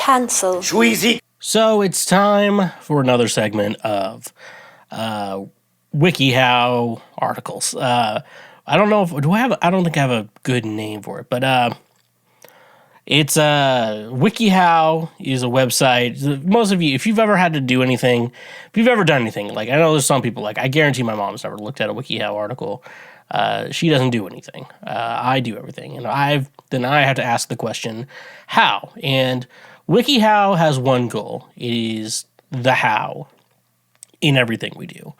Cancel. Schweezy. So it's time for another segment of WikiHow articles. I don't know if I don't think I have a good name for it, but it's WikiHow is a website. Most of you, if you've ever had to do anything, if you've ever done anything, like I know there's some people, like I guarantee my mom's never looked at a WikiHow article. She doesn't do anything. I do everything, and I have to ask the question, how? And WikiHow has one goal. It is the how in everything we do.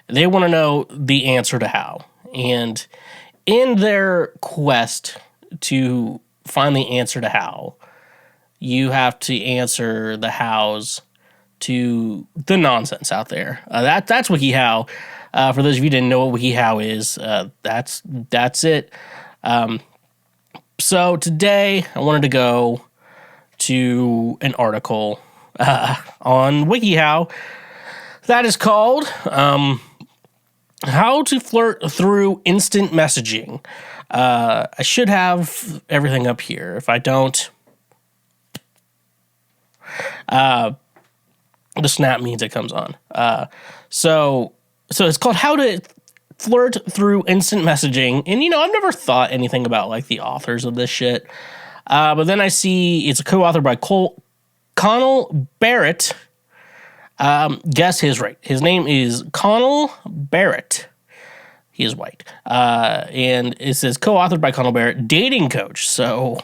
They want to know the answer to how. And in their quest to find the answer to how, you have to answer the hows to the nonsense out there. That's WikiHow. For those of you who didn't know what WikiHow is, that's it. So today I wanted to go to an article on WikiHow that is called How to Flirt Through Instant Messaging. I should have everything up here. If I don't, the snap means it comes on. So it's called How to Flirt Through Instant Messaging. And, I've never thought anything about, like, the authors of this shit. But then I see it's a co-authored by Connell Barrett. Guess his right. His name is Connell Barrett. He is white. And it says co-authored by Connell Barrett, dating coach. So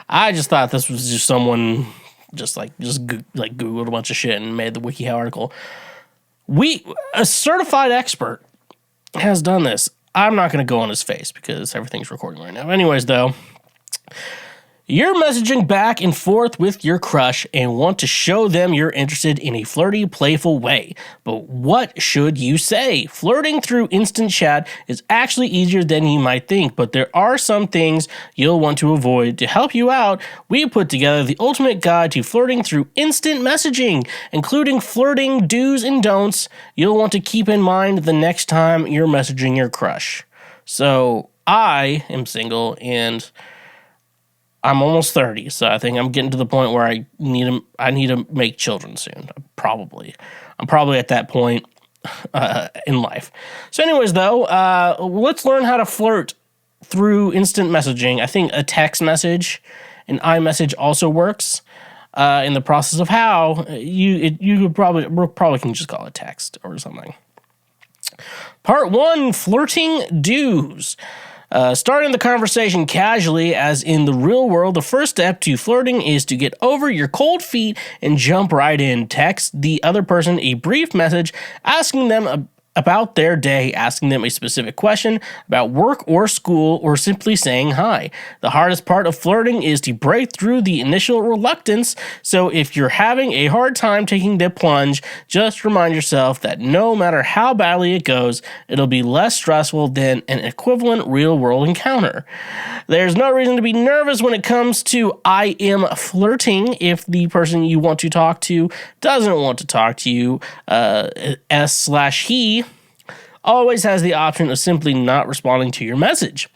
I just thought this was just someone just Googled a bunch of shit and made the WikiHow article. A certified expert has done this. I'm not going to go on his face because everything's recording right now. Anyways, though, you're messaging back and forth with your crush and want to show them you're interested in a flirty, playful way. But what should you say? Flirting through instant chat is actually easier than you might think, but there are some things you'll want to avoid. To help you out, we put together the ultimate guide to flirting through instant messaging, including flirting do's and don'ts you'll want to keep in mind the next time you're messaging your crush. So I am single and I'm almost 30, so I think I'm getting to the point where I need to make children soon. I'm probably at that point in life. So anyways, though, let's learn how to flirt through instant messaging. I think a text message, an iMessage also works. In the process of how, you probably can just call it text or something. Part 1, flirting do's. Starting the conversation casually, as in the real world, the first step to flirting is to get over your cold feet and jump right in. Text the other person a brief message asking them about their day, asking them a specific question about work or school, or simply saying hi. The hardest part of flirting is to break through the initial reluctance, so if you're having a hard time taking the plunge, just remind yourself that no matter how badly it goes, it'll be less stressful than an equivalent real-world encounter. There's no reason to be nervous when it comes to I am flirting if the person you want to talk to doesn't want to talk to you. S/he always has the option of simply not responding to your message.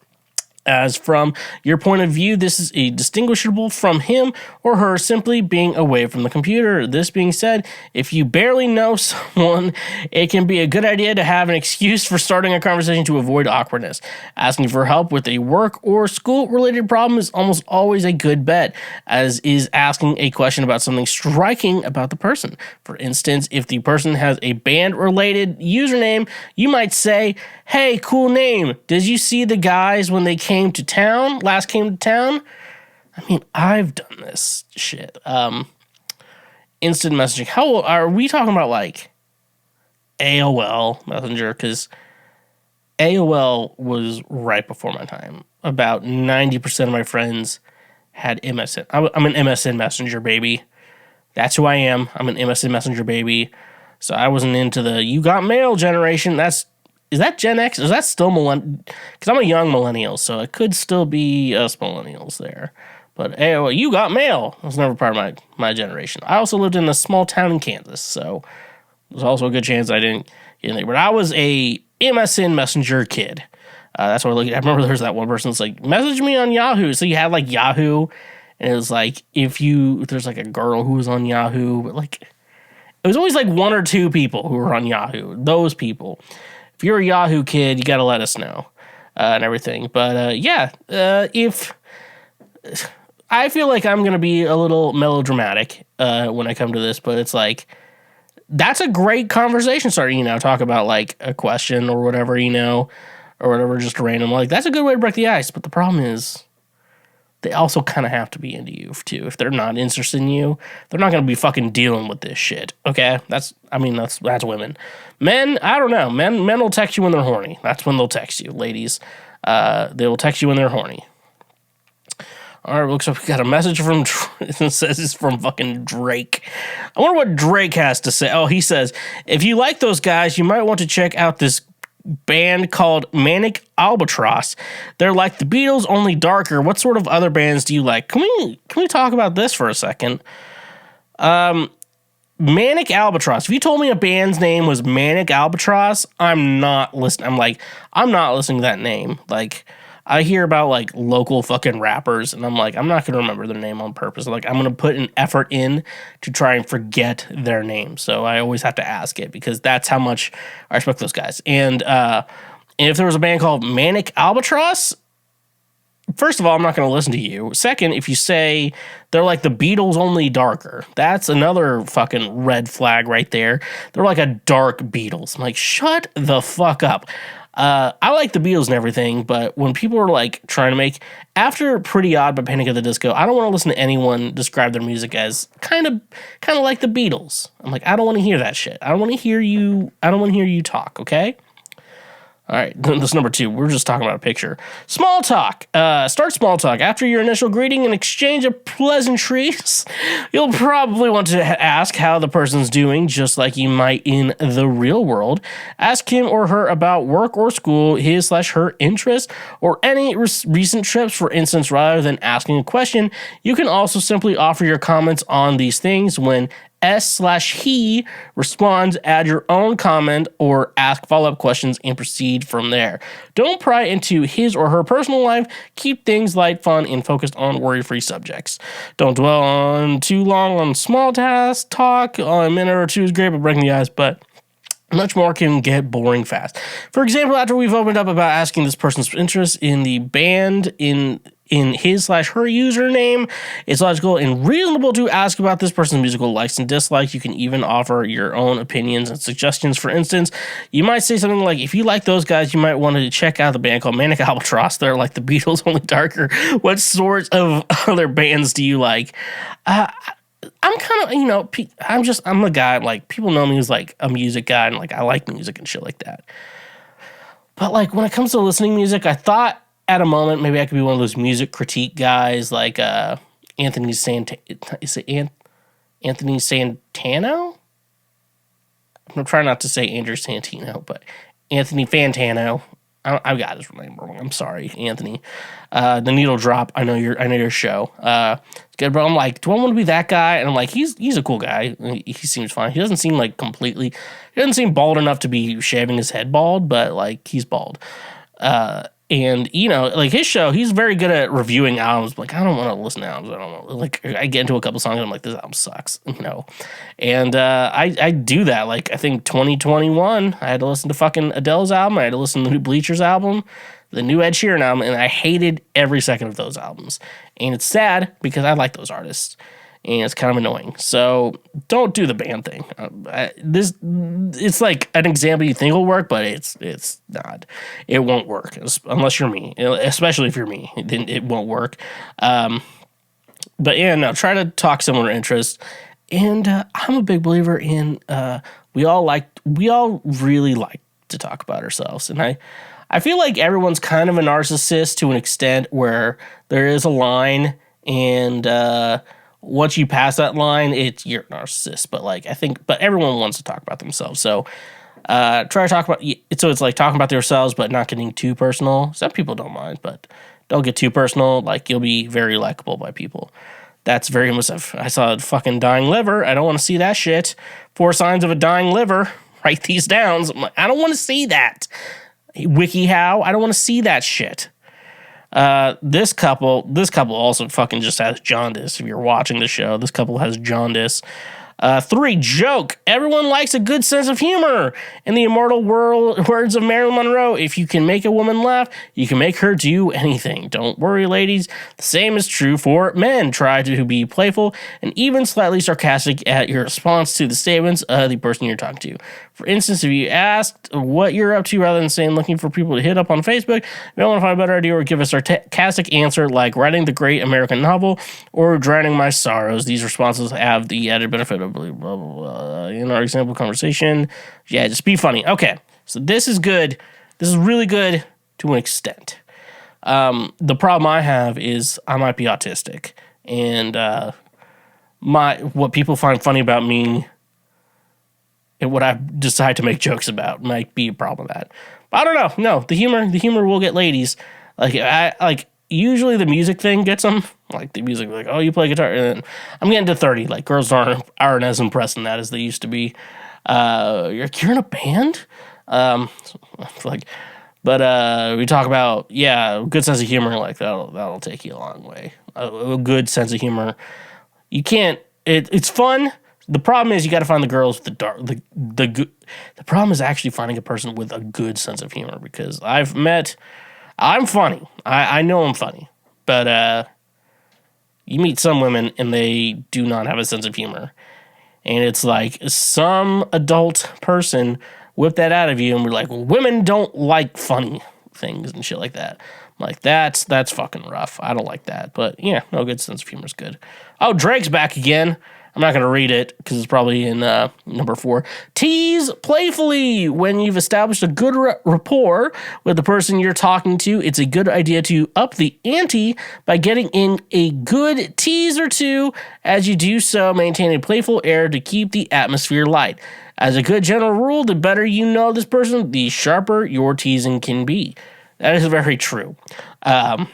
As from your point of view, this is distinguishable from him or her simply being away from the computer. This being said, if you barely know someone, it can be a good idea to have an excuse for starting a conversation to avoid awkwardness. Asking for help with a work or school-related problem is almost always a good bet, as is asking a question about something striking about the person. For instance, if the person has a band-related username, you might say, "Hey, cool name. Did you see the guys when they last came to town?" I mean, I've done this shit. Instant messaging. How are we talking about, like AOL Messenger? Because AOL was right before my time. About 90% of my friends had MSN. I'm an MSN Messenger baby. That's who I am. I'm an MSN Messenger baby. So I wasn't into the you got mail generation. Is that Gen X? Is that still millennial? Because I'm a young millennial, so it could still be us millennials there. But AOL, you got mail. It was never part of my generation. I also lived in a small town in Kansas, so there's also a good chance I didn't get in there. But I was a MSN Messenger kid. That's what I remember there was that one person that's like, message me on Yahoo. So you had like Yahoo, And it was like, if there's like a girl who was on Yahoo, but like, it was always like one or two people who were on Yahoo. Those people. If you're a Yahoo kid, you got to let us know and everything. But if I feel like I'm going to be a little melodramatic when I come to this, but it's like, that's a great conversation starter, talk about like a question or whatever, or whatever, just random. Like, that's a good way to break the ice. But the problem is, they also kind of have to be into you too. If they're not interested in you, they're not going to be fucking dealing with this shit. Okay, that's women. Men, I don't know. Men will text you when they're horny. That's when they'll text you. Ladies, they will text you when they're horny. All right, looks like we got a message from. It says it's from fucking Drake. I wonder what Drake has to say. Oh, he says, if you like those guys, you might want to check out this band called Manic Albatross. They're like the Beatles, only darker. What sort of other bands do you like? Can we talk about this for a second? Manic Albatross. If you told me a band's name was Manic Albatross, I'm not listening. I'm not listening to that name. Like, I hear about like local fucking rappers, and I'm like, I'm not gonna remember their name on purpose. Like, I'm gonna put an effort in to try and forget their name. So I always have to ask it, because that's how much I respect those guys. And if there was a band called Manic Albatross, first of all, I'm not gonna listen to you. Second, if you say they're like the Beatles, only darker, that's another fucking red flag right there. They're like a dark Beatles. I'm like, shut the fuck up. I like the Beatles and everything, but when people are like trying to make, after Pretty Odd by Panic at the Disco, I don't want to listen to anyone describe their music as kind of like the Beatles. I'm like, I don't want to hear that shit. I don't want to hear you talk, okay? All right, this number 2. We're just talking about a picture. Small talk. Start small talk. After your initial greeting and exchange of pleasantries, you'll probably want to ask how the person's doing, just like you might in the real world. Ask him or her about work or school, his/her interests, or any recent trips. For instance, rather than asking a question, you can also simply offer your comments on these things. When S/he responds, add your own comment or ask follow-up questions and proceed from there. Don't pry into his or her personal life. Keep things light, fun, and focused on worry-free subjects. Don't dwell on too long on small talk. A minute or two is great for breaking the ice, but much more can get boring fast. For example, after we've opened up about asking this person's interest in the band in his/her username, it's logical and reasonable to ask about this person's musical likes and dislikes. You can even offer your own opinions and suggestions. For instance, you might say something like, if you like those guys, you might want to check out the band called Manic Albatross. They're like the Beatles, only darker. What sorts of other bands do you like? I'm kind of, I'm a guy, like, people know me as like a music guy, and like I like music and shit like that. But like when it comes to listening music, I thought at a moment maybe I could be one of those music critique guys like Anthony Santano? I'm trying not to say Andrew Santino, but Anthony Fantano. I've got his name wrong. I'm sorry, Anthony. The Needle Drop. I know your show. It's good, bro. I'm like, do I want to be that guy? And I'm like, he's a cool guy. He seems fine. He doesn't seem like completely. He doesn't seem bald enough to be shaving his head bald, but like he's bald. And like his show, he's very good at reviewing albums. Like, I don't want to listen to albums. I don't want, like, I get into a couple songs and I'm like, this album sucks, And I do that. Like, I think 2021, I had to listen to fucking Adele's album. I had to listen to the new Bleachers album, the new Ed Sheeran album, and I hated every second of those albums. And it's sad because I like those artists. And it's kind of annoying. So don't do the band thing. It's like an example you think will work, but it's not. It won't work unless you're me. Especially if you're me, then it won't work. But yeah, no. Try to talk similar interests. And I'm a big believer in we all really like to talk about ourselves, and I feel like everyone's kind of a narcissist to an extent where there is a line, and once you pass that line, you're a narcissist. But like, but everyone wants to talk about themselves. So try to talk about, so it's like talking about yourselves, but not getting too personal. Some people don't mind, but don't get too personal. Like, you'll be very likable by people. That's very much, I saw a fucking dying liver. I don't want to see that shit. 4 signs of a dying liver. Write these down. I'm like, I don't want to see that. WikiHow, I don't want to see that shit. This couple also fucking just has jaundice. If you're watching the show, this couple has jaundice. 3, joke. Everyone likes a good sense of humor. In the immortal words of Marilyn Monroe, if you can make a woman laugh, you can make her do anything. Don't worry, ladies. The same is true for men. Try to be playful and even slightly sarcastic at your response to the statements of the person you're talking to. For instance, if you asked what you're up to rather than saying looking for people to hit up on Facebook, you don't want to find a better idea or give a sarcastic answer like writing the great American novel or drowning my sorrows. These responses have the added benefit of blah, blah, blah. In our example conversation, yeah, just be funny. Okay, so this is good. This is really good to an extent. The problem I have is I might be autistic, and what people find funny about me and what I decide to make jokes about might be a problem with that. But I don't know. No, the humor will get ladies. Usually the music thing gets them. Like the music, like, oh, you play guitar. And I'm getting to 30. Like girls aren't as impressed in that as they used to be. You're in a band? We talk about, yeah, good sense of humor. Like that'll take you a long way. A good sense of humor. You can't. It's fun. The problem is you got to find the girls with the dark. The good. The problem is actually finding a person with a good sense of humor, because I'm funny. I know I'm funny, but you meet some women and they do not have a sense of humor, and it's like some adult person whipped that out of you, and we're like, well, women don't like funny things and shit like that. I'm like, that's fucking rough. I don't like that, but yeah, no, good sense of humor is good. Oh, Drake's back again. I'm not going to read it because it's probably in number 4. Tease playfully. When you've established a good rapport with the person you're talking to, it's a good idea to up the ante by getting in a good tease or two. As you do so, maintain a playful air to keep the atmosphere light. As a good general rule, the better you know this person, the sharper your teasing can be. That is very true. I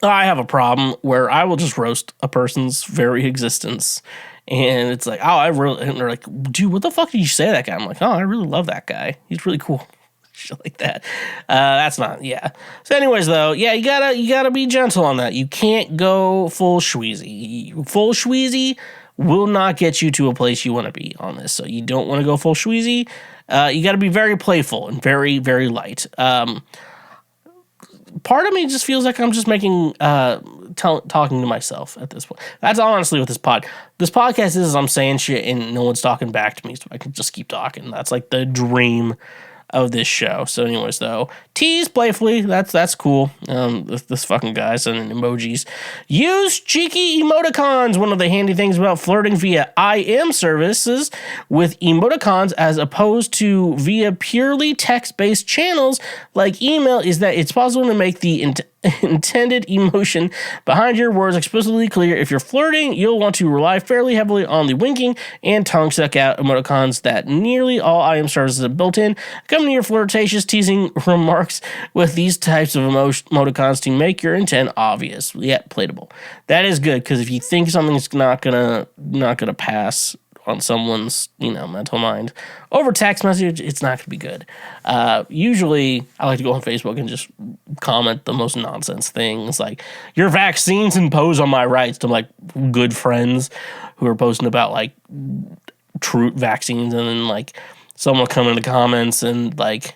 have a problem where I will just roast a person's very existence. And it's like, and they're like, dude, what the fuck did you say to that guy? I'm like, oh, I really love that guy. He's really cool. Shit like that. That's not, yeah. So anyways, though, yeah, you gotta be gentle on that. You can't go full Schweezy. Full Schweezy will not get you to a place you want to be on this. So you don't want to go full Schweezy. You got to be very playful and very, very light. Part of me just feels like I'm just making talking to myself at this point. That's honestly what this podcast is I'm saying shit and no one's talking back to me, so I can just keep talking. That's like the dream of this show. So anyways, though, tease playfully, that's cool. This fucking guy sending emojis. Use cheeky emoticons. One of the handy things about flirting via IM services with emoticons as opposed to via purely text-based channels like email is that it's possible to make the intended emotion behind your words explicitly clear. If you're flirting, you'll want to rely fairly heavily on the winking and tongue suck out emoticons that nearly all IM services have built in. Come to your flirtatious teasing remarks with these types of emoticons to make your intent obvious yet playable. That is good, because if you think something's not gonna pass on someone's mental mind over text message, it's not gonna be good. Usually I like to go on Facebook and just comment the most nonsense things like your vaccines impose on my rights to like good friends who are posting about like true vaccines, and then like someone will come in the comments and like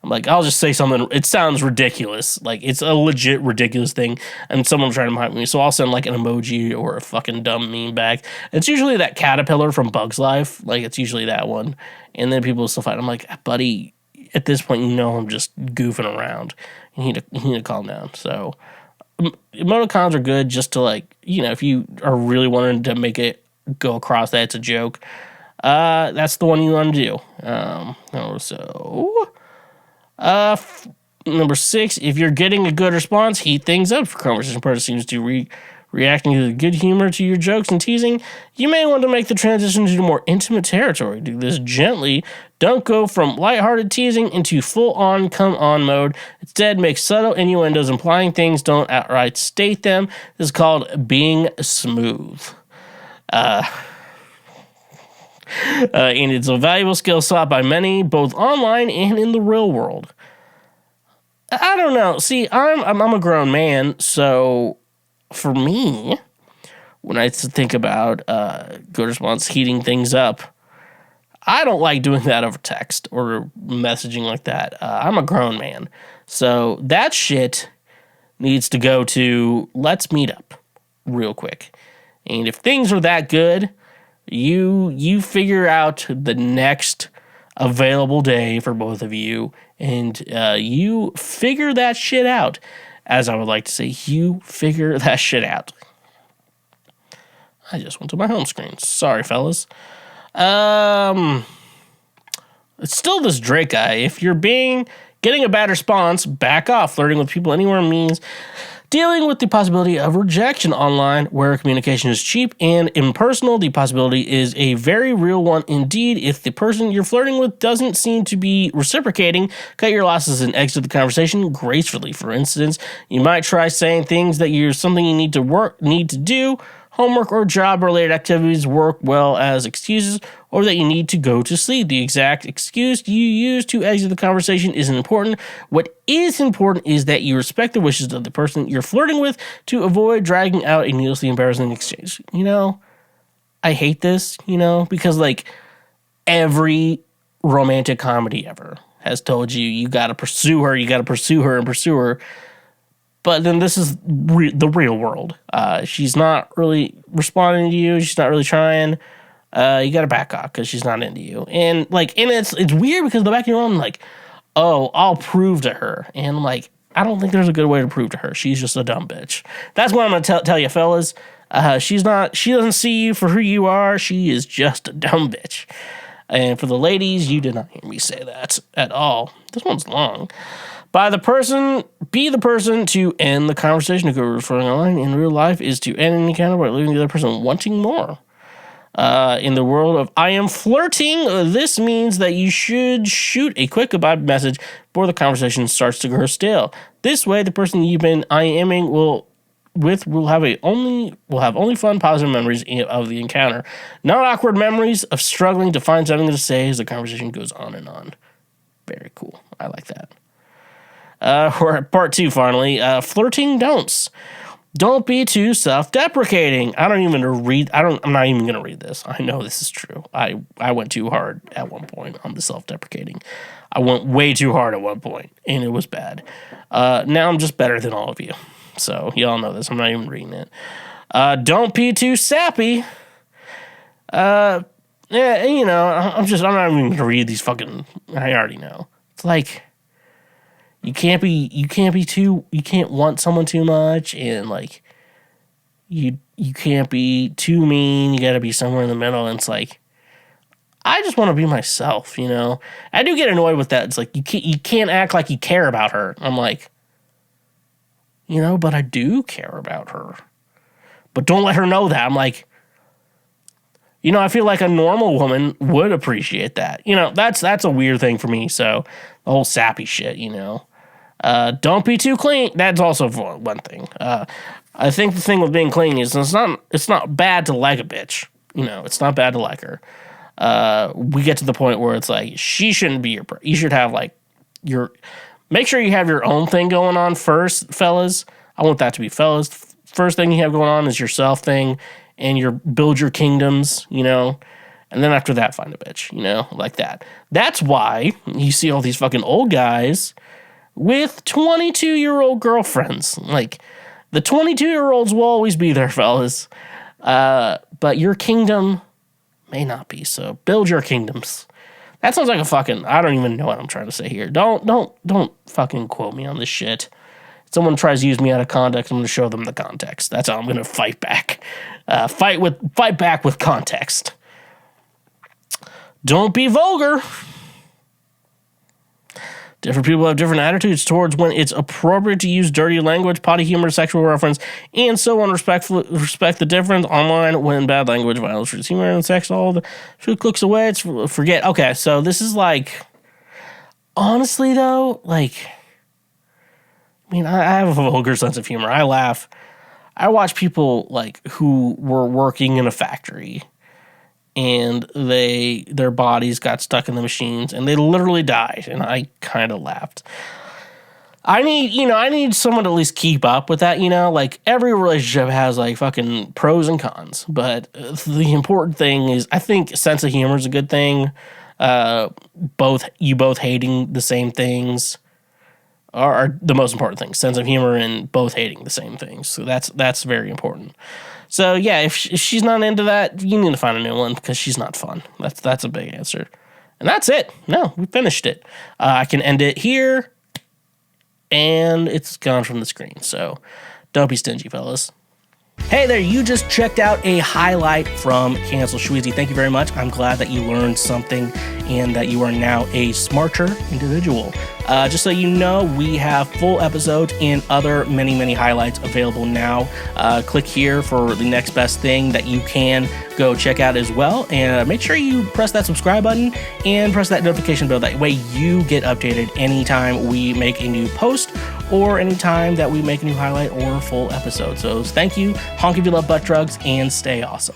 I'm like, I'll just say something. It sounds ridiculous. Like, it's a legit ridiculous thing. And someone will try to hype me. So I'll send, like, an emoji or a fucking dumb meme back. It's usually that caterpillar from Bug's Life. Like, it's usually that one. And then people will still fight. I'm like, buddy, at this point, I'm just goofing around. You need to calm down. So, emoticons are good just to, like, if you are really wanting to make it go across that it's a joke, that's the one you want to do. Number 6, if you're getting a good response, heat things up. If conversation partner seems to reacting to the good humor to your jokes and teasing, you may want to make the transition to more intimate territory. Do this gently. Don't go from lighthearted teasing into full-on come-on mode. Instead, make subtle innuendos implying things. Don't outright state them. This is called being smooth. And it's a valuable skill sought by many, both online and in the real world. I don't know. See, I'm a grown man, so for me, when I think about good response heating things up, I don't like doing that over text or messaging like that. I'm a grown man, so that shit needs to go to let's meet up real quick. And if things are that good, you figure out the next available day for both of you, and you figure that shit out. As I would like to say, you figure that shit out. I just went to my home screen. Sorry, fellas. It's still this Drake guy. If you're getting a bad response, back off. Flirting with people anywhere means dealing with the possibility of rejection online, where communication is cheap and impersonal. The possibility is a very real one indeed. If the person you're flirting with doesn't seem to be reciprocating, cut your losses and exit the conversation gracefully. For instance, you might try saying things that you're something you need to do. Homework or job-related activities work well as excuses, or that you need to go to sleep. The exact excuse you use to exit the conversation isn't important. What is important is that you respect the wishes of the person you're flirting with to avoid dragging out a needlessly embarrassing exchange. I hate this, because like every romantic comedy ever has told you gotta pursue her, and pursue her. But then this is the real world. She's not really responding to you. She's not really trying. You got to back off because she's not into you. And it's weird because in the back of your mind, like, oh, I'll prove to her. And I'm like, I don't think there's a good way to prove to her. She's just a dumb bitch. That's what I'm going to tell you, fellas. She doesn't see you for who you are. She is just a dumb bitch. And for the ladies, you did not hear me say that at all. This one's long. Be the person to end the conversation. To go referring online in real life is to end an encounter by leaving the other person wanting more. In the world of I am flirting, this means that you should shoot a quick goodbye message before the conversation starts to grow stale. This way, the person you've been IMing will have only fun, positive memories of the encounter, not awkward memories of struggling to find something to say as the conversation goes on and on. Very cool. I like that. We're at part 2 finally. Flirting don'ts. Don't be too self-deprecating. I'm not even going to read this. I know this is true. I went too hard at one point on the self-deprecating. I went way too hard at one point, and it was bad. Now I'm just better than all of you. So y'all know this. I'm not even reading it. Don't be too sappy. I'm not even going to read these fucking. I already know. It's like. You can't want someone too much, and like you can't be too mean. You got to be somewhere in the middle. And it's like, I just want to be myself, I do get annoyed with that. It's like you can't act like you care about her. I'm like, but I do care about her. But don't let her know that. I'm like, I feel like a normal woman would appreciate that. That's a weird thing for me. So the whole sappy shit, don't be too clingy. That's also one thing. I think the thing with being clingy is it's not bad to like a bitch. It's not bad to like her. We get to the point where it's like she shouldn't be your. You should have like make sure you have your own thing going on first, fellas. I want that to be fellas. First thing you have going on is your self thing, and build your kingdoms. And then after that, find a bitch. Like that. That's why you see all these fucking old guys with 22-year-old girlfriends. Like, the 22-year-olds will always be there, fellas. But your kingdom may not be, so build your kingdoms. That sounds like a fucking... I don't even know what I'm trying to say here. Don't fucking quote me on this shit. If someone tries to use me out of context, I'm going to show them the context. That's how I'm going to fight back. Fight back with context. Don't be vulgar. Different people have different attitudes towards when it's appropriate to use dirty language, potty humor, sexual reference, and so on. Respect the difference online when bad language, violence, humor, and sex, all the food cooks away. It's forget. Okay, so this is like, honestly though, like, I have a vulgar sense of humor. I laugh. I watch people like who were working in a factory and their bodies got stuck in the machines and they literally died, and I kind of laughed. I need someone to at least keep up with that, like every relationship has like fucking pros and cons, but the important thing is, I think sense of humor is a good thing. Both hating the same things are the most important things. Sense of humor and both hating the same things. So that's very important. So yeah, if she's not into that, you need to find a new one because she's not fun. That's a big answer. And that's it. No, we finished it. I can end it here. And it's gone from the screen. So don't be stingy, fellas. Hey there, you just checked out a highlight from Cancel Schweezy. Thank you very much. I'm glad that you learned something and that you are now a smarter individual. Just so you know, we have full episodes and other many highlights available now. Click here for the next best thing that you can go check out as well. And make sure you press that subscribe button and press that notification bell. That way you get updated anytime we make a new post or anytime that we make a new highlight or full episode. So thank you, honk if you love butt drugs, and stay awesome.